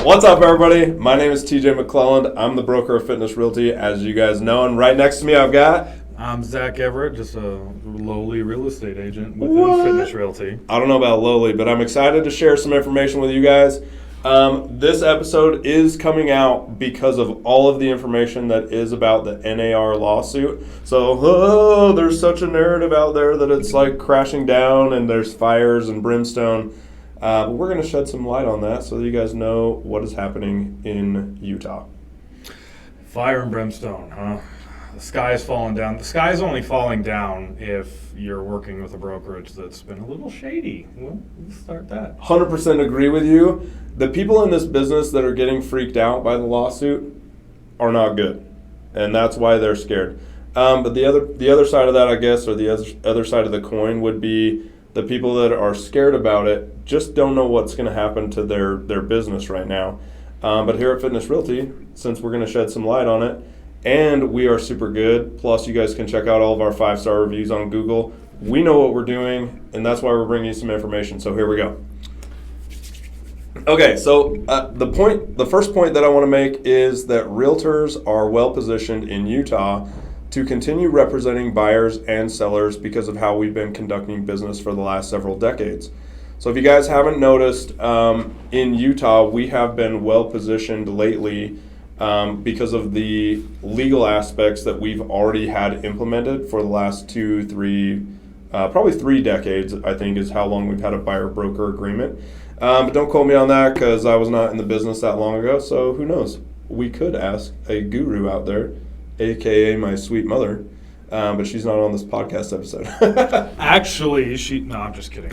What's up, everybody? My name is TJ McLelland. I'm the broker of Fitness Realty, as you guys know. And right next to me, I've got... I'm Zach Everett, just a lowly real estate agent within Fitness Realty. I don't know about lowly, but I'm excited to share some information with you guys. This episode is coming out because of all of the information that is about the NAR lawsuit. So, there's such a narrative out there that it's like crashing down and there's fires and brimstone. But we're going to shed some light on that so that you guys know what is happening in Utah. Fire and brimstone, huh? The sky is falling down. The sky is only falling down if you're working with a brokerage that's been a little shady. We'll start that. 100% agree with you. The people in this business that are getting freaked out by the lawsuit are not good, and that's why they're scared. But the other side of that, I guess, or the other side of the coin would be the people that are scared about it just don't know what's going to happen to their business right now. But here at Fitness Realty, since we're going to shed some light on it, and we are super good, plus you guys can check out all of our 5-star reviews on Google. We know what we're doing, and that's why we're bringing you some information. So here we go. Okay, so the first point that I want to make is that realtors are well positioned in Utah to continue representing buyers and sellers because of how we've been conducting business for the last several decades. So if you guys haven't noticed, in Utah, we have been well positioned lately because of the legal aspects that we've already had implemented for the last 2, 3, probably 3 decades, I think, is how long we've had a buyer-broker agreement. But don't quote me on that because I was not in the business that long ago, so who knows? We could ask a guru out there, a.k.a. my sweet mother, but she's not on this podcast episode. Actually, no, I'm just kidding.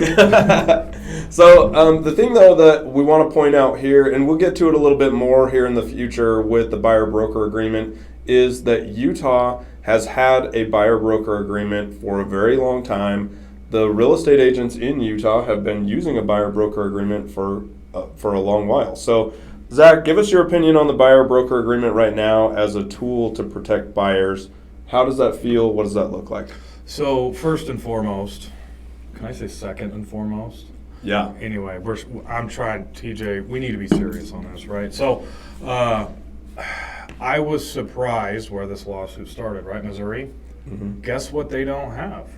So the thing, though, that we want to point out here, and we'll get to it a little bit more here in the future with the buyer-broker agreement, is that Utah has had a buyer-broker agreement for a very long time. The real estate agents in Utah have been using a buyer-broker agreement for a long while. So, Zach, give us your opinion on the buyer-broker agreement right now as a tool to protect buyers. How does that feel? What does that look like? So, first and foremost, can I say second and foremost? Yeah. Anyway, I'm trying, TJ, we need to be serious on this, right? So, I was surprised where this lawsuit started, right, Missouri? Mm-hmm. Guess what they don't have?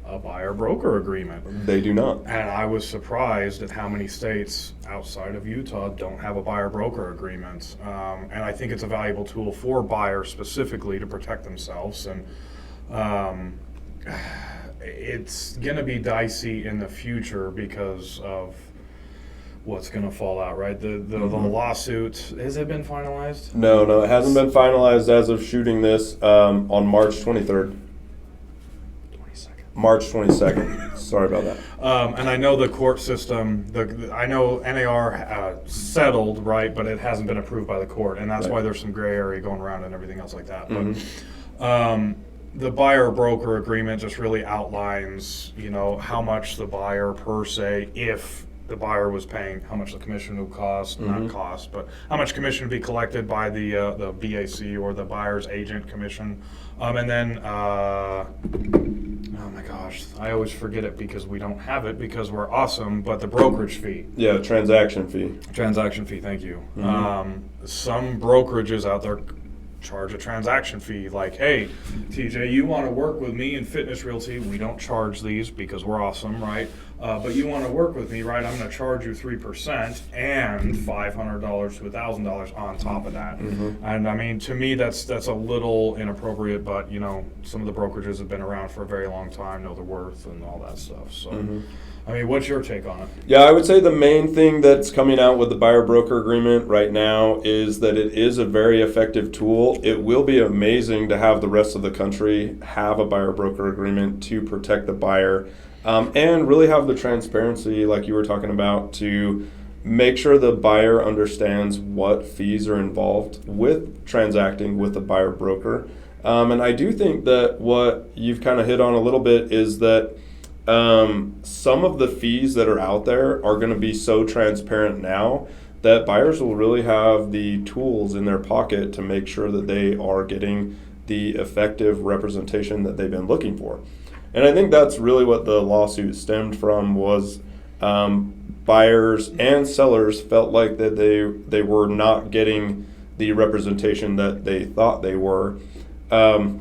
A buyer-broker agreement. They do not. And I was surprised at how many states outside of Utah don't have a buyer-broker agreement. And I think it's a valuable tool for buyers specifically to protect themselves. And it's going to be dicey in the future because of what's going to fall out, right? The lawsuit, has it been finalized? No, it hasn't been finalized as of shooting this on March 23rd. March 22nd. Sorry about that. And I know the court system, I know NAR settled, right, but it hasn't been approved by the court, and that's right. Why there's some gray area going around and everything else like that. But the buyer-broker agreement just really outlines, how much the buyer per se, if the buyer was paying, how much the commission would cost, not cost, but how much commission would be collected by the BAC or the buyer's agent commission. And then, oh my gosh, I always forget it because we don't have it because we're awesome, but the brokerage fee. Yeah, transaction fee. Transaction fee, thank you. Some brokerages out there charge a transaction fee, like, hey, TJ, you want to work with me in Fitness Realty, we don't charge these because we're awesome, right? But you want to work with me, right? I'm going to charge you 3% and $500 to $1,000 on top of that. And I mean, to me, that's a little inappropriate, but some of the brokerages have been around for a very long time, know their worth and all that stuff. So, I mean, what's your take on it? Yeah, I would say the main thing that's coming out with the buyer-broker agreement right now is that it is a very effective tool. It will be amazing to have the rest of the country have a buyer-broker agreement to protect the buyer and really have the transparency, like you were talking about, to make sure the buyer understands what fees are involved with transacting with a buyer-broker. And I do think that what you've kind of hit on a little bit is that some of the fees that are out there are going to be so transparent now that buyers will really have the tools in their pocket to make sure that they are getting the effective representation that they've been looking for. And I think that's really what the lawsuit stemmed from was buyers and sellers felt like that they were not getting the representation that they thought they were. And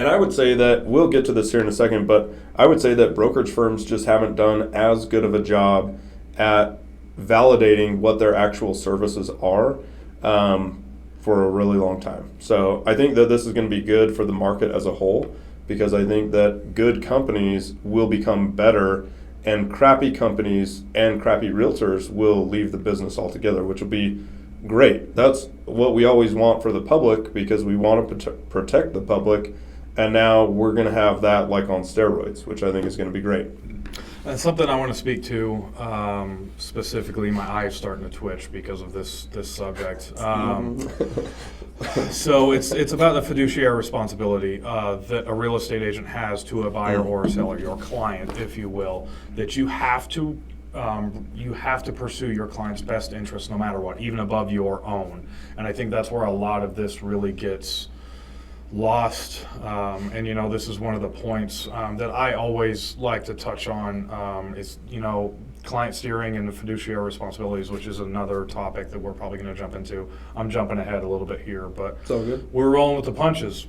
I would say that, we'll get to this here in a second, but I would say that brokerage firms just haven't done as good of a job at validating what their actual services are for a really long time. So I think that this is going to be good for the market as a whole, because I think that good companies will become better and crappy companies and crappy realtors will leave the business altogether, which will be great. That's what we always want for the public, because we want to protect the public. And now we're going to have that like on steroids, which I think is going to be great. And something I want to speak to specifically, my eye's starting to twitch because of this subject. So it's about the fiduciary responsibility that a real estate agent has to a buyer or a seller, your client, if you will, that you have to pursue your client's best interest no matter what, even above your own. And I think that's where a lot of this really gets lost. And this is one of the points that I always like to touch on is client steering and the fiduciary responsibilities, which is another topic that we're probably going to jump into. I'm jumping ahead a little bit here, but it's all good. We're rolling with the punches.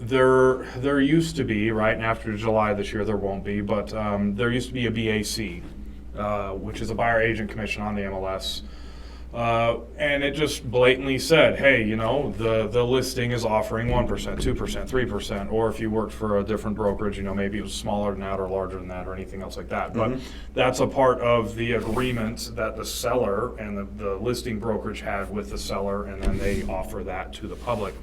There used to be, right, and after July this year there won't be, but there used to be a BAC, which is a buyer agent commission on the MLS. And it just blatantly said, hey, the listing is offering 1%, 2%, 3%, or if you worked for a different brokerage, maybe it was smaller than that or larger than that or anything else like that. But that's a part of the agreement that the seller and the listing brokerage had with the seller, and then they offer that to the public.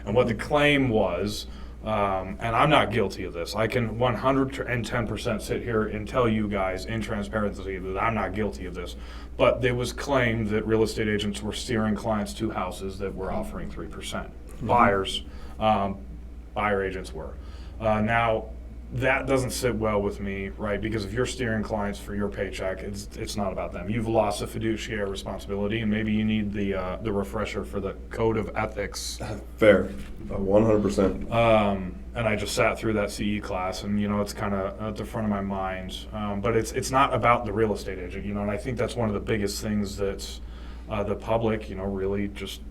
And what the claim was, and I'm not guilty of this. I can 110% sit here and tell you guys in transparency that I'm not guilty of this. But there was claimed that real estate agents were steering clients to houses that were offering 3%. Buyers, buyer agents were. Now, that doesn't sit well with me, right? Because if you're steering clients for your paycheck, it's not about them. You've lost a fiduciary responsibility, and maybe you need the refresher for the code of ethics. Fair, 100%. And I just sat through that CE class, and it's kind of at the front of my mind. But it's not about the real estate agent, and I think that's one of the biggest things that the public, really just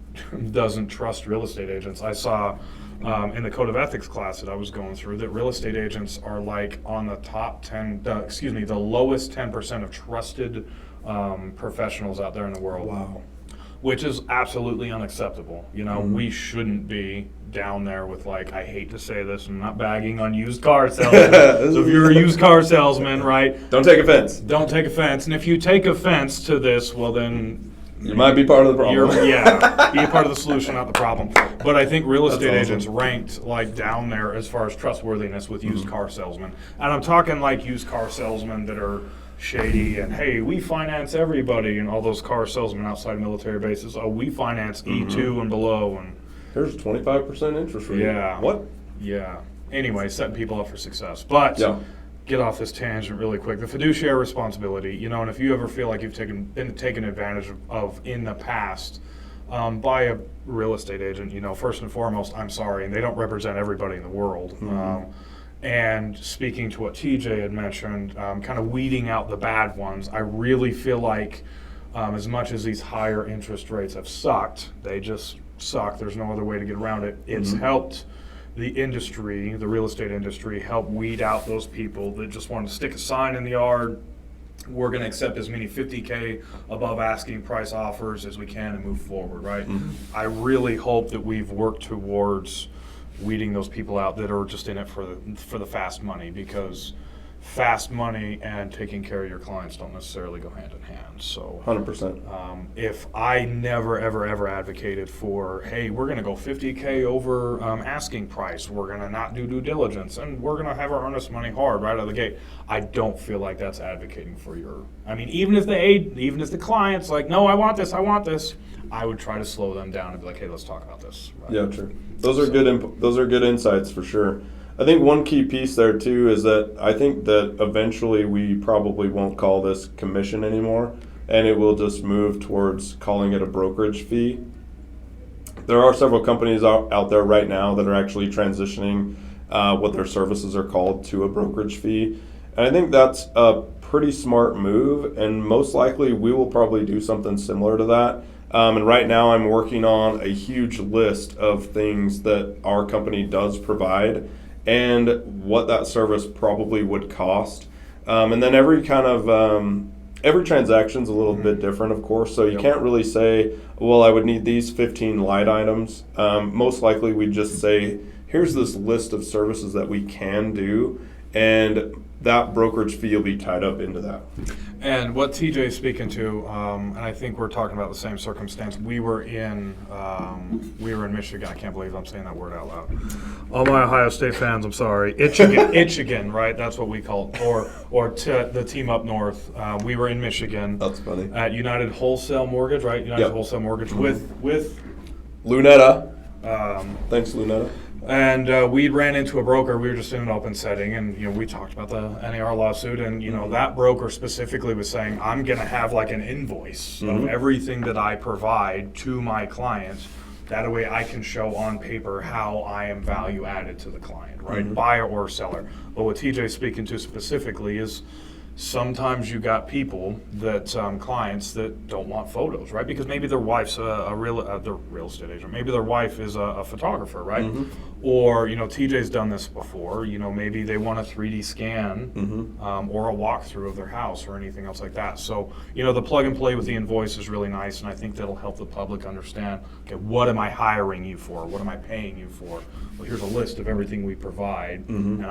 doesn't trust real estate agents. I saw in the code of ethics class that I was going through that real estate agents are like on the top 10, the lowest 10% of trusted professionals out there in the world. Wow. Which is absolutely unacceptable. We shouldn't be down there with, I hate to say this, I'm not bagging on used car salesmen. So if you're a used car salesman, right? Don't take offense. Don't take offense. And if you take offense to this, well then you might be part of the problem. Be a part of the solution, not the problem. But I think real estate agents ranked down there as far as trustworthiness with used car salesmen. And I'm talking used car salesmen that are shady and, hey, we finance everybody, and all those car salesmen outside military bases, we finance E2 and below, and here's 25% interest rate. Yeah. What? Yeah. Anyway, setting people up for success. But get off this tangent really quick. The fiduciary responsibility, and if you ever feel like you've been taken advantage of in the past by a real estate agent, first and foremost, I'm sorry, and they don't represent everybody in the world. And speaking to what TJ had mentioned, kind of weeding out the bad ones, I really feel like as much as these higher interest rates have sucked, they just suck. There's no other way to get around it. It's helped the industry, the real estate industry, help weed out those people that just want to stick a sign in the yard. We're going to accept as many $50K above asking price offers as we can and move forward, right? I really hope that we've worked towards weeding those people out that are just in it for the fast money, because fast money and taking care of your clients don't necessarily go hand in hand. So 100%. If I never ever advocated for, hey, we're going to go $50K over asking price, we're going to not do due diligence, and we're going to have our earnest money hard right out of the gate, I don't feel like that's advocating for even if the client's like, no, I want this, I would try to slow them down and be like, hey, let's talk about this. Right? Yeah, true. Those are good insights for sure. I think one key piece there too is that I think that eventually we probably won't call this commission anymore, and it will just move towards calling it a brokerage fee. There are several companies out there right now that are actually transitioning what their services are called to a brokerage fee, and I think that's a pretty smart move, and most likely we will probably do something similar to that. And right now I'm working on a huge list of things that our company does provide and what that service probably would cost. And then every transaction's a little bit different, of course, so you can't really say, well, I would need these 15 light items. Most likely we'd just say, here's this list of services that we can do, and that brokerage fee will be tied up into that. And what TJ's speaking to, and I think we're talking about the same circumstance. We were in Michigan. I can't believe I'm saying that word out loud. All my Ohio State fans, I'm sorry. Itchigan, right? That's what we call it. The team up north. We were in Michigan. That's funny. At United Wholesale Mortgage, right? United Wholesale Mortgage with Lunetta. Thanks, Lunetta. And we ran into a broker. We were just in an open setting, and we talked about the NAR lawsuit, and that broker specifically was saying, I'm going to have like an invoice of everything that I provide to my clients. That way I can show on paper how I am value added to the client, right? Buyer or seller. But what TJ's speaking to specifically is sometimes you got people that clients that don't want photos, right? Because maybe their wife's a real estate agent. Maybe their wife is a photographer, right? Or TJ's done this before. Maybe they want a 3D scan or a walkthrough of their house or anything else like that. So the plug and play with the invoice is really nice, and I think that'll help the public understand. Okay, what am I hiring you for? What am I paying you for? Well, here's a list of everything we provide, and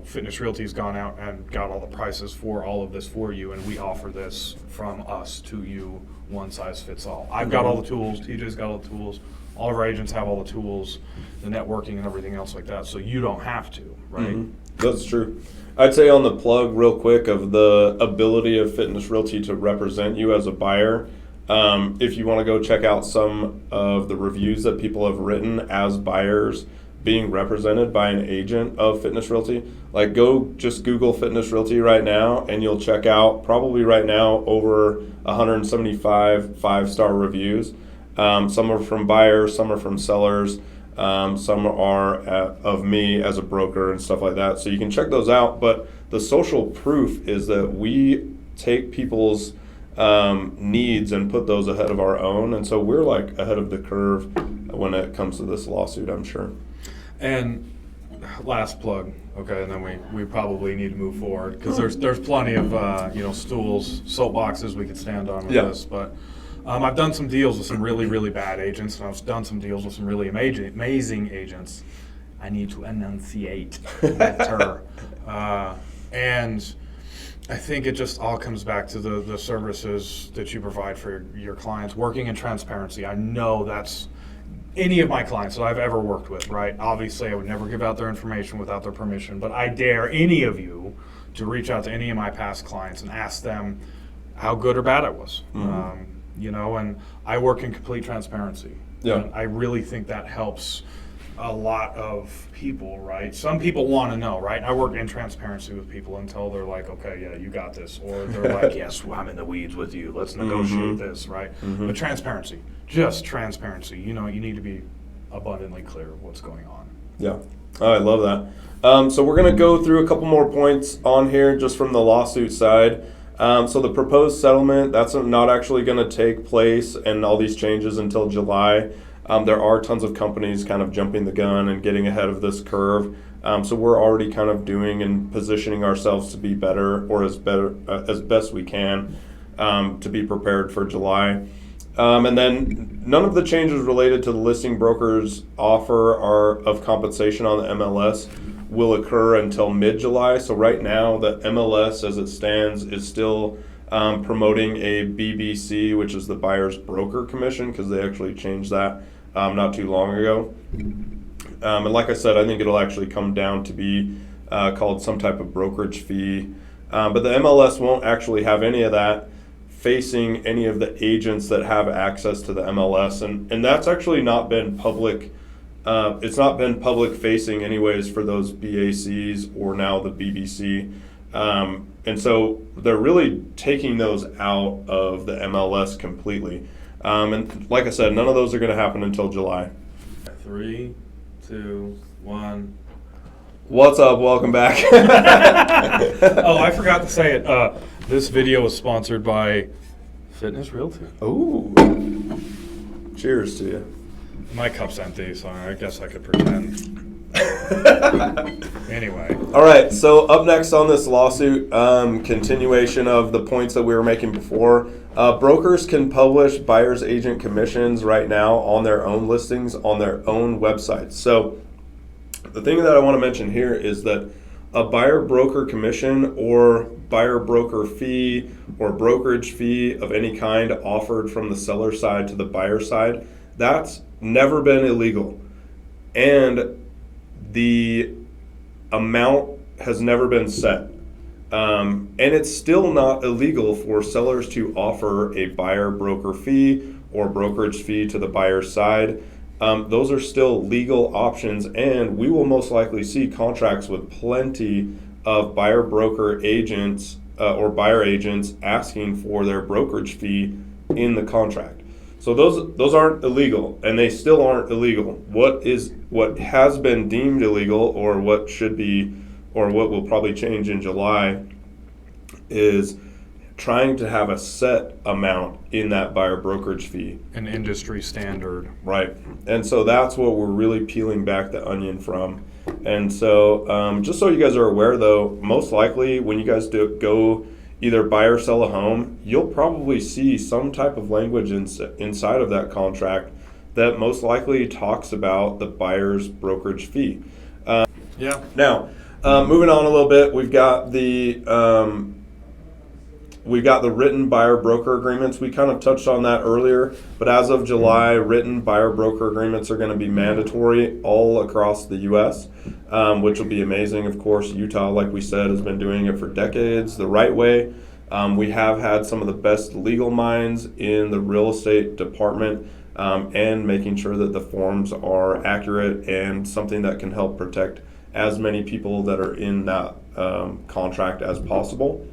Fitness Realty's gone out and got all the prices for all of this for you, and we offer this from us to you, one size fits all. I've got all the tools, TJ's got all the tools, all of our agents have all the tools, the networking and everything else like that, so you don't have to, right? That's true. I'd say on the plug real quick of the ability of Fitness Realty to represent you as a buyer, if you want to go check out some of the reviews that people have written as buyers being represented by an agent of Fitness Realty, like go just Google Fitness Realty right now, and you'll check out probably right now over 175 5-star reviews. Some are from buyers, some are from sellers, some are of me as a broker and stuff like that. So you can check those out, but the social proof is that we take people's needs and put those ahead of our own, and so we're like ahead of the curve when it comes to this lawsuit, I'm sure. And last plug, okay, and then we probably need to move forward because there's plenty of stools, soapboxes we could stand on with this. But I've done some deals with some really, really bad agents, and I've done some deals with some really amazing agents. I need to enunciate better. And I think it just all comes back to the services that you provide for your clients. Working in transparency. I know that's any of my clients that I've ever worked with, right? Obviously, I would never give out their information without their permission, but I dare any of you to reach out to any of my past clients and ask them how good or bad it was. And I work in complete transparency. Yeah. And I really think that helps a lot of people, right? Some people want to know, right? I work in transparency with people until they're like, okay, yeah, you got this. Or they're like, yes, well, I'm in the weeds with you. Let's negotiate this, right? But transparency, just transparency. You need to be abundantly clear of what's going on. Yeah, I love that. So we're going to go through a couple more points on here just from the lawsuit side. So the proposed settlement, that's not actually going to take place and all these changes until July. There are tons of companies kind of jumping the gun and getting ahead of this curve. So we're already kind of doing and positioning ourselves to be better or as best we can to be prepared for July. And then none of the changes related to the listing broker's offer of compensation on the MLS will occur until mid-July. So right now the MLS as it stands is still promoting a BBC, which is the buyer's broker commission, because they actually changed that not too long ago. And like I said, I think it'll actually come down to be called some type of brokerage fee. But the MLS won't actually have any of that facing any of the agents that have access to the MLS. And that's actually not been public. It's not been public facing anyways for those BACs or now the BBC. And so they're really taking those out of the MLS completely. And like I said, none of those are going to happen until July. 3, 2, 1. What's up? Welcome back. Oh, I forgot to say it. This video is sponsored by Fitness Realty. Ooh. Cheers to you. My cup's empty, so I guess I could pretend. Anyway. All right, so up next on this lawsuit, continuation of the points that we were making before. Brokers can publish buyer's agent commissions right now on their own listings on their own websites. So the thing that I want to mention here is that a buyer broker commission or buyer broker fee or brokerage fee of any kind offered from the seller side to the buyer side, that's never been illegal. And the amount has never been set. And it's still not illegal for sellers to offer a buyer broker fee or brokerage fee to the buyer's side. Those are still legal options, and we will most likely see contracts with plenty of buyer broker agents or buyer agents asking for their brokerage fee in the contract. So those aren't illegal, and they still aren't illegal. What has been deemed illegal, or what should be, or what will probably change in July, is trying to have a set amount in that buyer brokerage fee. An industry standard. Right. And so that's what we're really peeling back the onion from. And so just so you guys are aware, though, most likely when you guys go either buy or sell a home, you'll probably see some type of language inside of that contract that most likely talks about the buyer's brokerage fee. Yeah. Now, moving on a little bit, we've got the written buyer broker agreements. We kind of touched on that earlier, but as of July, written buyer broker agreements are going to be mandatory all across the U.S., which will be amazing. Of course, Utah, like we said, has been doing it for decades the right way. We have had some of the best legal minds in the real estate department and making sure that the forms are accurate and something that can help protect as many people that are in that contract as possible.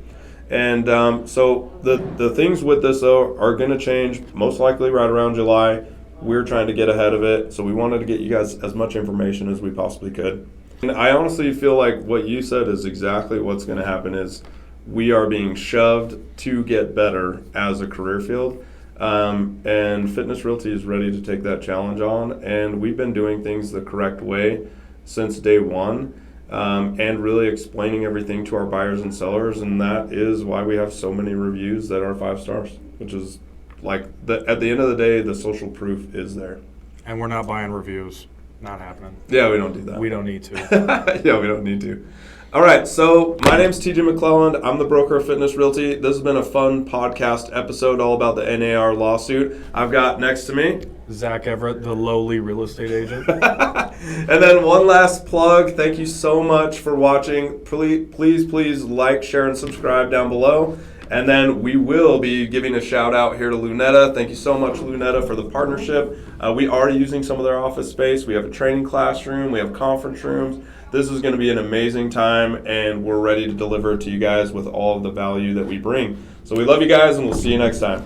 And so the things with this, though, are going to change most likely right around July. We're trying to get ahead of it, so we wanted to get you guys as much information as we possibly could. And I honestly feel like what you said is exactly what's going to happen is we are being shoved to get better as a career field. And Fitness Realty is ready to take that challenge on. And we've been doing things the correct way since day one. And really explaining everything to our buyers and sellers, and that is why we have so many reviews that are 5 stars, which is like at the end of the day, the social proof is there. And we're not buying reviews. Not happening. Yeah, we don't do that. We don't need to. Yeah, we don't need to. All right, so my name's TJ McLelland. I'm the broker of Fitness Realty. This has been a fun podcast episode all about the NAR lawsuit. I've got next to me Zach Everett, the lowly real estate agent. And then one last plug. Thank you so much for watching. Please like, share, and subscribe down below. And then we will be giving a shout out here to Lunetta. Thank you so much, Lunetta, for the partnership. We are using some of their office space. We have a training classroom. We have conference rooms. This is going to be an amazing time, and we're ready to deliver it to you guys with all of the value that we bring. So we love you guys, and we'll see you next time.